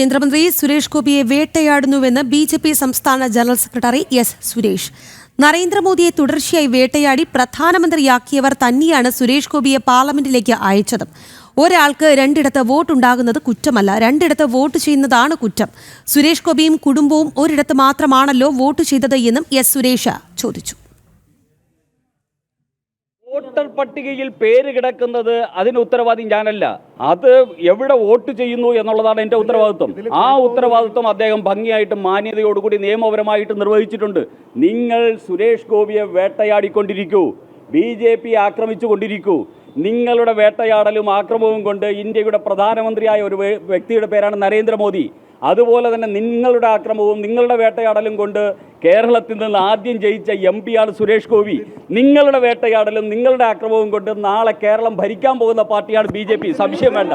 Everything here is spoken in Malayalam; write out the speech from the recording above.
കേന്ദ്രമന്ത്രി സുരേഷ് ഗോപിയെ വേട്ടയാടുന്നുവെന്ന് ബി.ജെ.പി. സംസ്ഥാന ജനറൽ സെക്രട്ടറി എസ്. സുരേഷ്. നരേന്ദ്രമോദിയെ തുടർച്ചയായി വേട്ടയാടി പ്രധാനമന്ത്രിയാക്കിയവർ തന്നെയാണ് സുരേഷ് ഗോപിയെ പാർലമെന്റിലേക്ക് അയച്ചത്. ഒരാൾക്ക് രണ്ടിടത്ത് വോട്ടുണ്ടാകുന്നത് കുറ്റമല്ല, രണ്ടിടത്ത് വോട്ട് ചെയ്യുന്നതാണ് കുറ്റം. സുരേഷ് ഗോപിയും കുടുംബവും ഒരിടത്ത് മാത്രമാണല്ലോ വോട്ട് ചെയ്തത് എന്നും എസ്. സുരേഷ് ചോദിച്ചു. വോട്ടർ പട്ടികയിൽ പേര് കിടക്കുന്നത് അതിന് ഉത്തരവാദി ഞാനല്ല. അത് എവിടെ വോട്ട് ചെയ്യുന്നു എന്നുള്ളതാണ് എൻ്റെ ഉത്തരവാദിത്വം. ആ ഉത്തരവാദിത്വം അദ്ദേഹം ഭംഗിയായിട്ട് മാന്യതയോടുകൂടി നിയമപരമായിട്ട് നിർവഹിച്ചിട്ടുണ്ട്. നിങ്ങൾ സുരേഷ് ഗോപിയെ വേട്ടയാടിക്കൊണ്ടിരിക്കൂ, BJP ആക്രമിച്ചുകൊണ്ടിരിക്കൂ. നിങ്ങളുടെ വേട്ടയാടലും ആക്രമണവും കൊണ്ട് ഇന്ത്യയുടെ പ്രധാനമന്ത്രിയായ ഒരു വ്യക്തിയുടെ പേരാണ് നരേന്ദ്രമോദി. അതുപോലെ തന്നെ നിങ്ങളുടെ ആക്രമണവും നിങ്ങളുടെ വേട്ടയാടലും കൊണ്ട് കേരളത്തിൽ നിന്ന് ആദ്യം ജയിച്ച MP ആണ് സുരേഷ് ഗോപി. നിങ്ങളുടെ വേട്ടയാടലും നിങ്ങളുടെ ആക്രമണവും കൊണ്ട് നാളെ കേരളം ഭരിക്കാൻ പോകുന്ന പാർട്ടിയാണ് BJP, സംശയം വേണ്ട.